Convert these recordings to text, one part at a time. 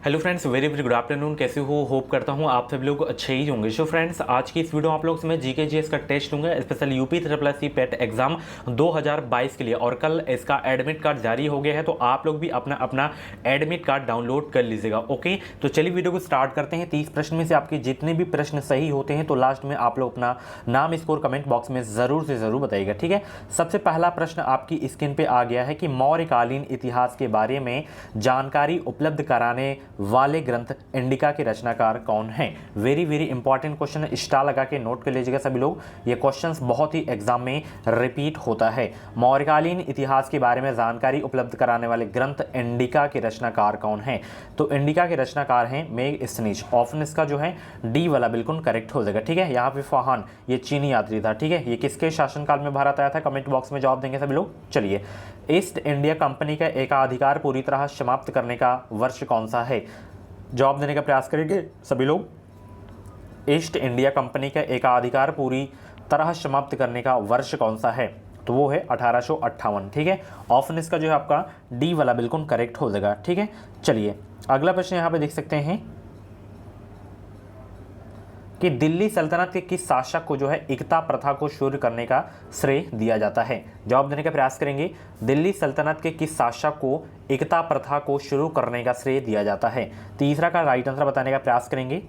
Hello friends, very very good afternoon. कैसे हो? Hope करता हूँ आप सभी लोग अच्छे ही होंगे। सो फ्रेंड्स, आज की इस वीडियो में आप लोग से मैं जीके जीएस का टेस्ट लूंगा, special UP triple S C PET exam 2022 के लिए। और कल इसका एडमिट कार्ड जारी हो गया है, तो आप लोग भी अपना अपना एडमिट कार्ड डाउनलोड कर लीजिएगा। ओके, तो चलिए वीडियो को स्टार्ट करते हैं। 30 प्रश्न में से आपके जितने भी प्रश्न सही होते हैं तो लास्ट में आप लोग अपना नाम स्कोर कमेंट बॉक्स में जरूर से जरूर बताइएगा, ठीक है। सबसे पहला प्रश्न आपकी स्क्रीन पे आ गया है कि मौर्यकालीन इतिहास के बारे में जानकारी उपलब्ध कराने वाले ग्रंथ इंडिका के रचनाकार कौन हैं। वेरी वेरी इंपॉर्टेंट क्वेश्चन है, स्टार लगा के नोट कर लीजिएगा सभी लोग। ये क्वेश्चंस बहुत ही एग्जाम में रिपीट होता है। मौर्यकालीन इतिहास के बारे में जानकारी उपलब्ध कराने वाले ग्रंथ इंडिका के रचनाकार कौन हैं। तो इंडिका के रचनाकार हैं मेगस्थनीज। ऑप्शन इसका जो है डी वाला बिल्कुल करेक्ट हो जाएगा, ठीक है। यहाँ पे फाहान ये चीनी यात्री था, ठीक है। ये किसके शासनकाल में भारत आया था, कमेंट बॉक्स में जवाब देंगे सभी लोग। चलिए, ईस्ट इंडिया कंपनी का एकाधिकार पूरी तरह समाप्त करने का वर्ष कौन सा है। जवाब देने का प्रयास करेंगे सभी लोग। ईस्ट इंडिया कंपनी का एकाधिकार पूरी तरह समाप्त करने का वर्ष कौन सा है, तो वो है 1858, ठीक है। ऑप्शन इसका जो है आपका डी वाला बिल्कुल करेक्ट हो जाएगा, ठीक है। चलिए, अगला प्रश्न यहाँ पे देख सकते हैं कि दिल्ली सल्तनत के किस शासक को जो है एकता प्रथा को शुरू करने का श्रेय दिया जाता है। जवाब देने का प्रयास करेंगे। दिल्ली सल्तनत के किस शासक को एकता प्रथा को शुरू करने का श्रेय दिया जाता है। तीसरा का राइट आंसर बताने का प्रयास करेंगे।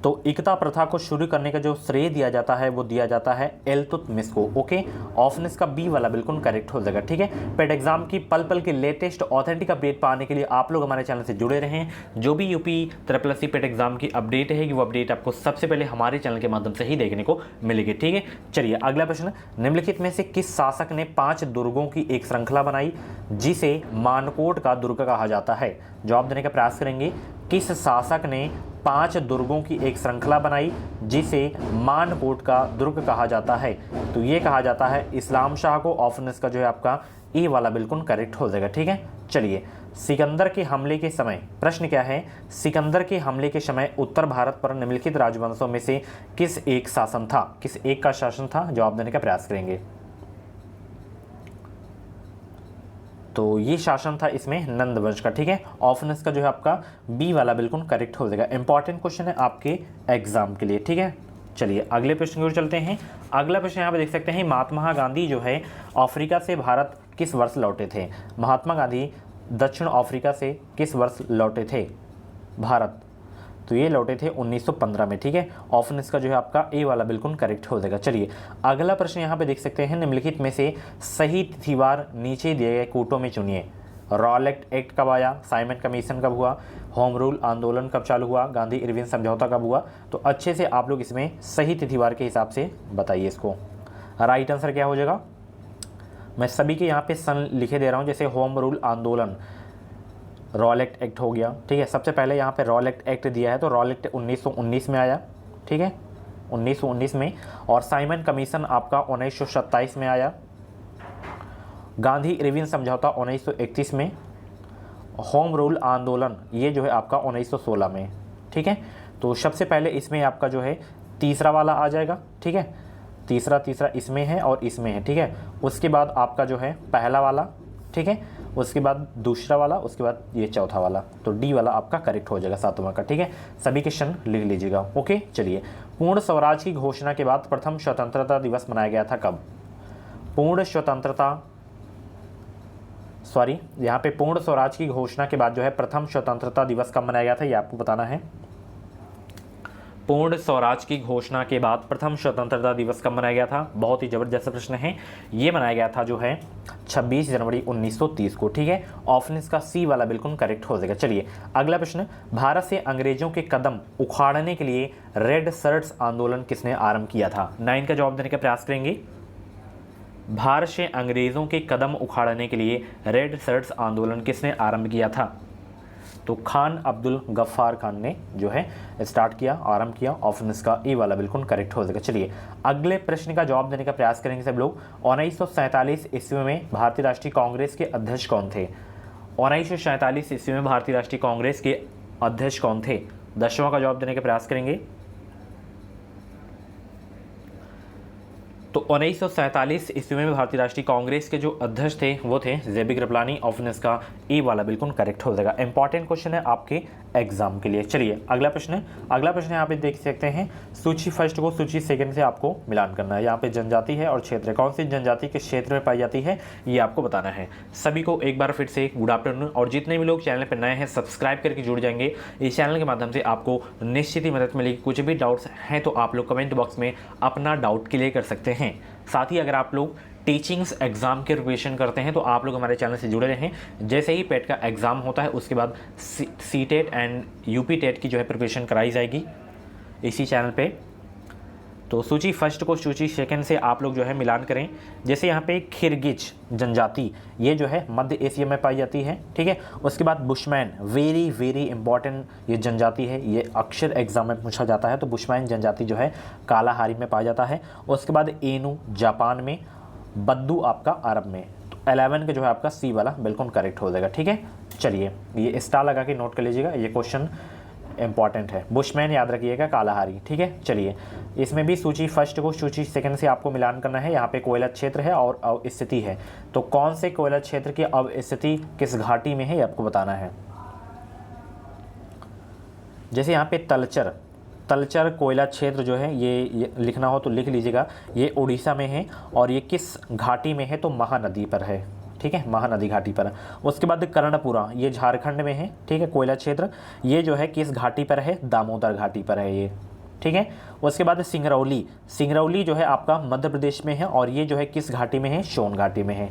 तो एकता प्रथा को शुरू करने का जो श्रेय दिया जाता है वो दिया जाता है इल्तुतमिश को। ओके, ऑप्शन इसका बी वाला बिल्कुल करेक्ट हो जाएगा, ठीक है। पेट एग्जाम की पल पल की लेटेस्ट ऑथेंटिक अपडेट पाने के लिए आप लोग हमारे चैनल से जुड़े रहें। जो भी UP triple S C PET exam की अपडेट है वो अपडेट आपको सबसे पहले हमारे चैनल के माध्यम से ही देखने को मिलेगी, ठीक है। चलिए, अगला प्रश्न, निम्नलिखित में से किस शासक ने 5 दुर्गों की एक श्रृंखला बनाई जिसे मानकोट का दुर्ग कहा जाता है। जवाब देने का प्रयास करेंगे। किस शासक ने 5 दुर्गों की एक श्रृंखला बनाई जिसे मानकोट का दुर्ग कहा जाता है, तो ये कहा जाता है इस्लाम शाह को। ऑप्शन इसका जो है आपका ए वाला बिल्कुल करेक्ट हो जाएगा, ठीक है। चलिए, सिकंदर के हमले के समय, प्रश्न क्या है, सिकंदर के हमले के समय उत्तर भारत पर निम्नलिखित राजवंशों में से किस एक शासन था, किस एक का शासन था। जवाब देने का प्रयास करेंगे। तो ये शासन था इसमें नंद वंश का, ठीक है। ऑप्शन इसका जो है आपका बी वाला बिल्कुल करेक्ट हो जाएगा। इंपॉर्टेंट क्वेश्चन है आपके एग्जाम के लिए, ठीक है। चलिए, अगले प्रश्न की ओर चलते हैं। अगला प्रश्न यहाँ पे देख सकते हैं, महात्मा गांधी जो है अफ्रीका से भारत किस वर्ष लौटे थे। महात्मा गांधी दक्षिण अफ्रीका से किस वर्ष लौटे थे भारत, तो ये लौटे थे 1915 में, ठीक है। ऑप्शन इसका जो है आपका ए वाला बिल्कुल करेक्ट हो जाएगा। चलिए, अगला प्रश्न यहाँ पे देख सकते हैं, निम्नलिखित में से सही तिथिवार नीचे दिए गए कोटों में चुनिए। रॉलेट एक्ट कब आया, साइमन कमीशन कब हुआ, होम रूल आंदोलन कब चालू हुआ, गांधी इरविन समझौता कब हुआ। तो अच्छे से आप लोग इसमें सही तिथिवार के हिसाब से बताइए इसको। राइट आंसर क्या हो जाएगा, मैं सभी के यहाँ पे सन लिखे दे रहा हूँ। जैसे होम रूल आंदोलन, रॉलेट एक्ट हो गया, ठीक है। सबसे पहले यहाँ पे रॉलेट एक्ट दिया है, तो रॉलेट 1919 में आया, ठीक है, 1919 में। और साइमन कमीशन आपका 1927 में आया। गांधी इरविन समझौता 1931 में। होम रूल आंदोलन ये जो है आपका 1916 में, ठीक है। तो सबसे पहले इसमें आपका जो है तीसरा वाला आ जाएगा, ठीक है। तीसरा इसमें है और इसमें है, ठीक है। उसके बाद आपका जो है पहला वाला, ठीक है। उसके बाद दूसरा वाला, उसके बाद ये चौथा वाला, तो डी वाला आपका करेक्ट हो जाएगा 7वां का, ठीक है। सभी क्वेश्चन लिख लीजिएगा। ओके, चलिए, पूर्ण स्वराज की घोषणा के बाद प्रथम स्वतंत्रता दिवस मनाया गया था कब। पूर्ण स्वराज की घोषणा के बाद जो है प्रथम स्वतंत्रता दिवस कब मनाया गया था, ये आपको बताना है। पूर्ण स्वराज की घोषणा के बाद प्रथम स्वतंत्रता दिवस कब मनाया गया था। बहुत ही जबरदस्त प्रश्न है। ये मनाया गया था जो है 26 जनवरी 1930 को, ठीक है। ऑप्शन इसका सी वाला बिल्कुल करेक्ट हो जाएगा। चलिए, अगला प्रश्न, भारत से अंग्रेजों के कदम उखाड़ने के लिए रेड शर्ट्स आंदोलन किसने आरंभ किया था। 9 का जवाब देने का प्रयास करेंगे। भारत से अंग्रेजों के कदम उखाड़ने के लिए रेड शर्ट्स आंदोलन किसने आरंभ किया था, तो खान अब्दुल गफ्फार खान ने जो है स्टार्ट किया, आरंभ किया। ऑप्शन इसका ए वाला बिल्कुल करेक्ट हो जाएगा। चलिए, अगले प्रश्न का जवाब देने का प्रयास करेंगे सब लोग। 1947 ईस्वी में भारतीय राष्ट्रीय कांग्रेस के अध्यक्ष कौन थे। 1947 ईस्वी में भारतीय राष्ट्रीय कांग्रेस के अध्यक्ष कौन थे। 10वां का जवाब देने का प्रयास करेंगे। तो 1947 ईस्वी में भारतीय राष्ट्रीय कांग्रेस के जो अध्यक्ष थे वो थे जेबी कृपलानी। ऑप्शन इसका ए वाला बिल्कुल करेक्ट हो जाएगा। इंपॉर्टेंट क्वेश्चन है आपके एग्जाम के लिए। चलिए अगला प्रश्न यहाँ पे देख सकते हैं, सूची फर्स्ट को सूची सेकंड से आपको मिलान करना है। यहाँ पे जनजाति है और क्षेत्र, कौन सी जनजाति किस क्षेत्र में पाई जाती है ये आपको बताना है। सभी को एक बार फिर से गुड आफ्टरनून, और जितने भी लोग चैनल पर नए हैं सब्सक्राइब करके जुड़ जाएंगे। इस चैनल के माध्यम से आपको निश्चित ही मदद मिलेगी। कुछ भी डाउट्स हैं तो आप लोग कमेंट बॉक्स में अपना डाउट क्लियर कर सकते हैं। साथ ही अगर आप लोग टीचिंग्स एग्जाम के प्रिपरेशन करते हैं तो आप लोग हमारे चैनल से जुड़े रहें। जैसे ही पेट का एग्जाम होता है उसके बाद C TET and UP TET की जो है प्रिपरेशन कराई जाएगी इसी चैनल पे। तो सूची फर्स्ट को सूची सेकंड से आप लोग जो है मिलान करें। जैसे यहाँ पे खिरगिच जनजाति, ये जो है मध्य एशिया में पाई जाती है, ठीक है। उसके बाद बुशमैन, वेरी वेरी इंपॉर्टेंट ये जनजाति है, ये अक्सर एग्जाम में पूछा जाता है। तो बुशमैन जनजाति जो है कालाहारी में पाया जाता है। उसके बाद एनु जापान में, बद्दू आपका अरब में। तो 11 का जो है आपका सी वाला बिल्कुल करेक्ट हो जाएगा, ठीक है। चलिए ये स्टार लगा के नोट कर लीजिएगा, ये क्वेश्चन इंपॉर्टेंट है। बुशमैन याद रखिएगा, कालाहारी, ठीक है। चलिए इसमें भी सूची फर्स्ट को सूची सेकंड से आपको मिलान करना है। यहाँ पे कोयला क्षेत्र है और अवस्थिति है, तो कौन से कोयला क्षेत्र की अवस्थिति किस घाटी में है ये आपको बताना है। जैसे यहाँ पे तलचर कोयला क्षेत्र जो है ये लिखना हो तो लिख लीजिएगा, ये उड़ीसा में है और ये किस घाटी में है तो महानदी पर है, ठीक है, महानदी घाटी पर। उसके बाद कर्णपुरा, ये झारखंड में है, ठीक है, कोयला क्षेत्र। ये जो है किस घाटी पर है, दामोदर घाटी पर है ये, ठीक है। उसके बाद सिंगरौली जो है आपका मध्य प्रदेश में है और ये जो है किस घाटी में है, सोन घाटी में है।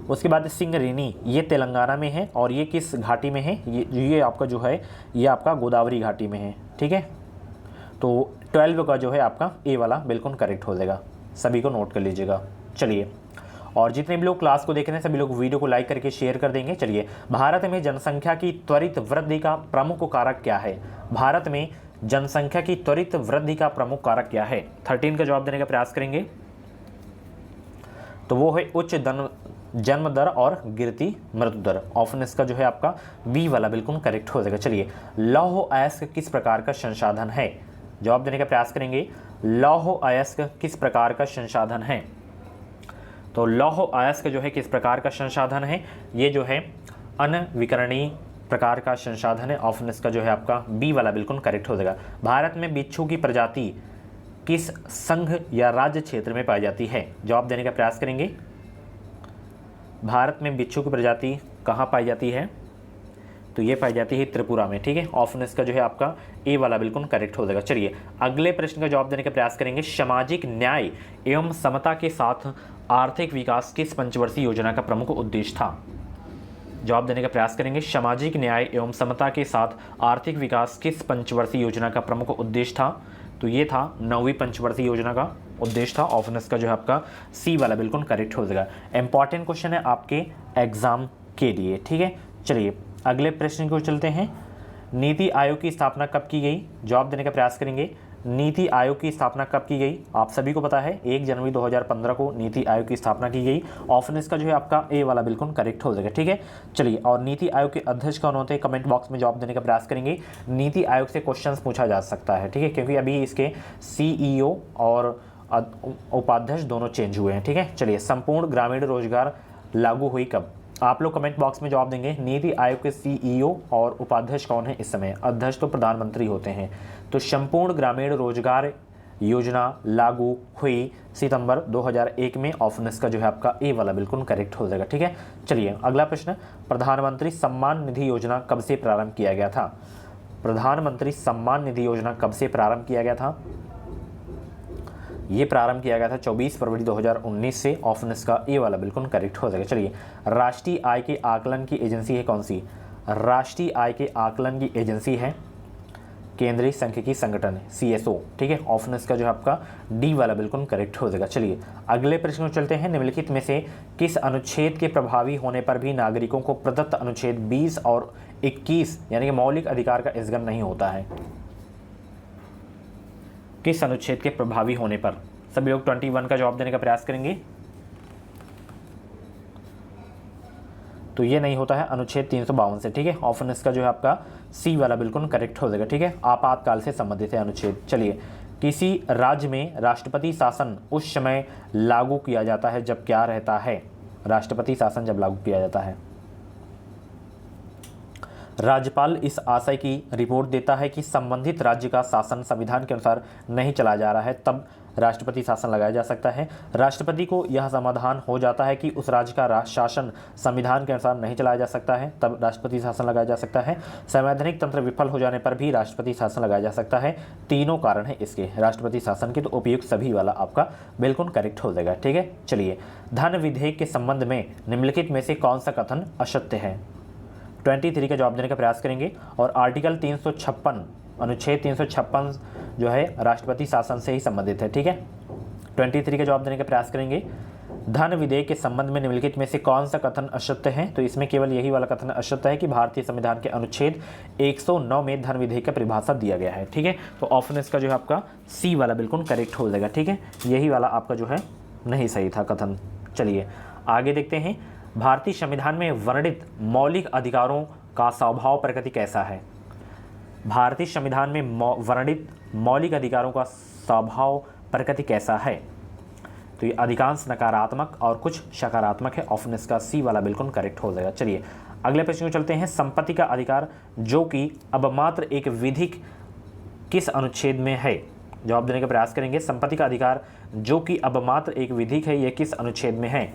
उसके बाद सिंगरेनी, ये तेलंगाना में है और ये किस घाटी में है, ये आपका जो है ये आपका गोदावरी घाटी में है, ठीक है। तो 12 का जो है आपका ए वाला बिल्कुल करेक्ट हो जाएगा, सभी को नोट कर लीजिएगा। चलिए, और जितने भी लोग क्लास को देख रहे हैं सभी लोग वीडियो को लाइक करके शेयर कर देंगे। चलिए, भारत में जनसंख्या की त्वरित वृद्धि का प्रमुख कारक क्या है? भारत में जनसंख्या की त्वरित वृद्धि का प्रमुख कारक क्या है? 13 का जवाब देने का प्रयास करेंगे तो वो है उच्च जन्म दर और गिरती मृत्यु दर। ऑप्शन इसका जो है आपका बी वाला बिल्कुल करेक्ट हो जाएगा। चलिए, लौह अयस्क किस प्रकार का संसाधन है? जवाब देने का प्रयास करेंगे, लौह अयस्क किस प्रकार का संसाधन है? तो लौह अयस्क जो है किस प्रकार का संसाधन है? ये जो है अनविकरणीय प्रकार का संसाधन है। ऑप्शन इसका जो है आपका बी वाला बिल्कुल करेक्ट हो जाएगा। भारत में बिच्छू की प्रजाति किस संघ या राज्य क्षेत्र में पाई जाती है? जवाब देने का प्रयास करेंगे, भारत में बिच्छू की प्रजाति कहाँ पाई जाती है? तो ये पाई जाती है त्रिपुरा में, ठीक है। ऑप्शन इसका जो है आपका ए वाला बिल्कुल करेक्ट हो जाएगा। चलिए अगले प्रश्न का जवाब देने का प्रयास करेंगे, सामाजिक न्याय एवं समता के साथ आर्थिक विकास किस पंचवर्षीय योजना का प्रमुख उद्देश्य था? जवाब देने का प्रयास करेंगे, सामाजिक न्याय एवं समता के साथ आर्थिक विकास किस पंचवर्षीय योजना का प्रमुख उद्देश्य था? तो ये था 9वीं पंचवर्षीय योजना का उद्देश्य था। ऑप्शन इसका जो है आपका सी वाला बिल्कुल करेक्ट हो जाएगा। इंपॉर्टेंट क्वेश्चन है आपके एग्जाम के लिए, ठीक है। चलिए अगले प्रश्न को चलते हैं, नीति आयोग की स्थापना कब की गई? जवाब देने का प्रयास करेंगे, नीति आयोग की स्थापना कब की गई? आप सभी को पता है 1 जनवरी 2015 को नीति आयोग की स्थापना की गई। ऑप्शन इसका जो है आपका ए वाला बिल्कुल करेक्ट हो जाएगा, ठीक है। चलिए, और नीति आयोग के अध्यक्ष कौन होते हैं? कमेंट बॉक्स में जवाब देने का प्रयास करेंगे। नीति आयोग से क्वेश्चंस पूछा जा सकता है, ठीक है, क्योंकि अभी इसके CEO और उपाध्यक्ष दोनों चेंज हुए हैं, ठीक है। चलिए, संपूर्ण ग्रामीण रोजगार लागू हुई कब? आप लोग कमेंट बॉक्स में जवाब देंगे। नीति आयोग के CEO और उपाध्यक्ष कौन है इस समय? अध्यक्ष तो प्रधानमंत्री होते हैं। तो संपूर्ण ग्रामीण रोजगार योजना लागू हुई सितंबर 2001 में। ऑप्शन इसका जो है आपका ए वाला बिल्कुल करेक्ट हो जाएगा, ठीक है। चलिए अगला प्रश्न, प्रधानमंत्री सम्मान निधि योजना कब से प्रारंभ किया गया था? प्रधानमंत्री सम्मान निधि योजना कब से प्रारंभ किया गया था? ये प्रारंभ किया गया था 24 फरवरी 2019 से। ऑप्शन इसका ए वाला बिल्कुल करेक्ट हो जाएगा। चलिए, राष्ट्रीय आय के आकलन की एजेंसी है कौन सी? राष्ट्रीय आय के आकलन की एजेंसी है केंद्रीय सांख्यिकी संगठन, CSO, ठीक है। ऑप्शन इसका जो है आपका डी वाला बिल्कुल करेक्ट हो जाएगा। चलिए अगले प्रश्न में चलते हैं, निम्नलिखित में से किस अनुच्छेद के प्रभावी होने पर भी नागरिकों को प्रदत्त अनुच्छेद 20 और 21 यानी कि मौलिक अधिकार का इल्ज़ाम नहीं होता है? किस अनुच्छेद के प्रभावी होने पर? सभी लोग 21 का जवाब देने का प्रयास करेंगे। तो ये नहीं होता है अनुच्छेद 352 से, ठीक है। ऑप्शन इसका जो है आपका सी वाला बिल्कुल करेक्ट हो जाएगा, ठीक है। आपातकाल से संबंधित है अनुच्छेद। चलिए किसी राज्य में राष्ट्रपति शासन उस समय लागू किया जाता है जब क्या रहता है? राष्ट्रपति शासन जब लागू किया जाता है। राज्यपाल इस आशय की रिपोर्ट देता है कि संबंधित राज्य का शासन संविधान के अनुसार नहीं चला जा रहा है, तब राष्ट्रपति शासन लगाया जा सकता है। राष्ट्रपति को यह समाधान हो जाता है कि उस राज्य का शासन संविधान के अनुसार नहीं चलाया जा सकता है, तब राष्ट्रपति शासन लगाया जा सकता है। संवैधानिक तंत्र विफल हो जाने पर भी राष्ट्रपति शासन लगाया जा सकता है। तीनों कारण है इसके राष्ट्रपति शासन के, तो उपयुक्त सभी वाला आपका बिल्कुल करेक्ट हो जाएगा। ठीक है, चलिए, धन विधेयक के संबंध में निम्नलिखित में से कौन सा कथन असत्य है? 23 का जवाब देने का प्रयास करेंगे। और आर्टिकल 356 अनुच्छेद 356 जो है राष्ट्रपति शासन से ही संबंधित है। ठीक है, 23 का जवाब देने का प्रयास करेंगे। धन विधेयक के संबंध में निम्नलिखित में से कौन सा कथन असत्य है? तो इसमें केवल यही वाला कथन असत्य है कि भारतीय संविधान के अनुच्छेद 109 में धन विधेयक का परिभाषा दिया गया है। ठीक है, तो ऑप्शन इसका जो है आपका सी वाला बिल्कुल करेक्ट हो जाएगा। ठीक है, यही वाला आपका जो है नहीं सही था कथन। चलिए आगे देखते हैं, भारतीय संविधान में वर्णित मौलिक अधिकारों का स्वभाव प्रकृति कैसा है? भारतीय संविधान में वर्णित मौलिक अधिकारों का स्वभाव प्रकृति कैसा है? तो ये अधिकांश नकारात्मक और कुछ सकारात्मक है। ऑप्शन इसका सी वाला बिल्कुल करेक्ट हो जाएगा। चलिए अगले प्रश्न को चलते हैं, संपत्ति का अधिकार जो कि अब मात्र एक विधिक किस अनुच्छेद में है? जवाब देने का प्रयास करेंगे। संपत्ति का अधिकार जो कि अब मात्र एक विधिक है, यह किस अनुच्छेद में है?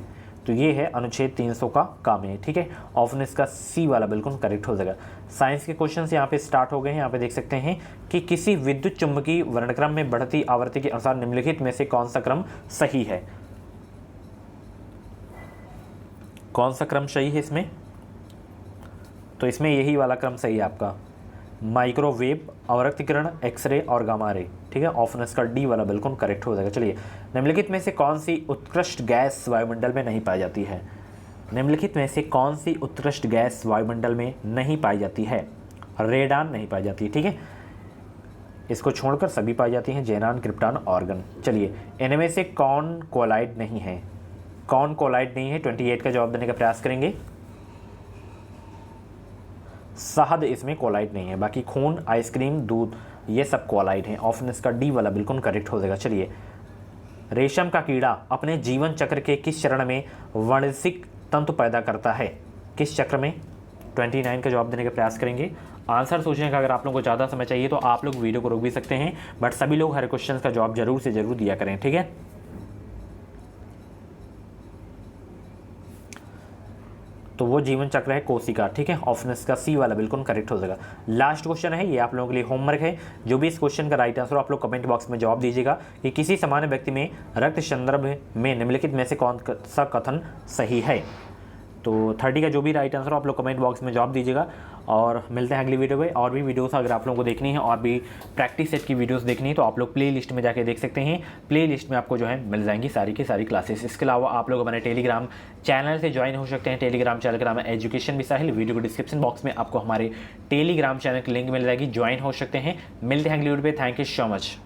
तो ये है अनुच्छेद 300 का काम है। ठीक है, ऑप्शन इसका सी वाला बिल्कुल करेक्ट हो जाएगा। साइंस के क्वेश्चन यहाँ पे स्टार्ट हो गए हैं। यहाँ पे देख सकते हैं कि किसी विद्युत चुंबकीय वर्णक्रम में बढ़ती आवृत्ति के अनुसार निम्नलिखित में से कौन सा क्रम सही है? कौन सा क्रम सही है इसमें? तो इसमें यही वाला क्रम सही है आपका, माइक्रोवेव, अवरक्तिकरण, एक्सरे और गामा रे। ठीक है, ऑप्शन इसका डी वाला बिल्कुल करेक्ट हो जाएगा। चलिए, निम्नलिखित में से कौन सी उत्कृष्ट गैस वायुमंडल में नहीं पाई जाती है? निम्नलिखित में से कौन सी उत्कृष्ट गैस वायुमंडल में नहीं पाई जाती है? रेडान नहीं पाई जाती है। ठीक है, इसको छोड़कर सभी पाई जाती हैं, जेनान, क्रिप्टॉन, ऑर्गन। चलिए, इनमें से कौन कोलाइड नहीं है? कौन कोलाइड नहीं है? 28 का जवाब देने का प्रयास करेंगे। शहद इसमें कोलाइड नहीं है, बाकी खून, आइसक्रीम, दूध ये सब कोलाइड हैं। ऑप्शन इसका डी वाला बिल्कुल करेक्ट हो जाएगा। चलिए, रेशम का कीड़ा अपने जीवन चक्र के किस चरण में वाणिज्यिक तंतु पैदा करता है? किस चक्र में? 29 का जवाब देने का प्रयास करेंगे। आंसर सोचने का अगर आप लोगों को ज़्यादा समय चाहिए तो आप लोग वीडियो को रोक भी सकते हैं, बट सभी लोग हर क्वेश्चन का जवाब जरूर से जरूर दिया करें। ठीक है, तो वो जीवन चक्र है कोशिका। ठीक है, ऑप्शन इसका सी वाला बिल्कुल करेक्ट हो जाएगा। लास्ट क्वेश्चन है, ये आप लोगों के लिए होमवर्क है। जो भी इस क्वेश्चन का राइट आंसर आप लोग कमेंट बॉक्स में जवाब दीजिएगा कि किसी सामान्य व्यक्ति में रक्त संदर्भ में निम्नलिखित में से कौन सा कथन सही है? तो 30 का जो भी राइट आंसर आप लोग कमेंट बॉक्स में जवाब दीजिएगा। और मिलते हैं अगली वीडियो में। और भी वीडियोस अगर आप लोगों को देखनी है और भी प्रैक्टिस सेट की वीडियोस देखनी है तो आप लोग प्ले लिस्ट में जाके देख सकते हैं। प्ले लिस्ट में आपको जो है मिल जाएंगी सारी की सारी क्लासेस। इसके अलावा आप लोग हमारे टेलीग्राम चैनल से ज्वाइन हो सकते हैं। टेलीग्राम चैनल का नाम है एजुकेशन मिसाइल। वीडियो को डिस्क्रिप्शन बॉक्स में आपको हमारे टेलीग्राम चैनल की लिंक मिल जाएगी, ज्वाइन हो सकते हैं। मिलते हैं अगली वीडियो पे। Thank you so much.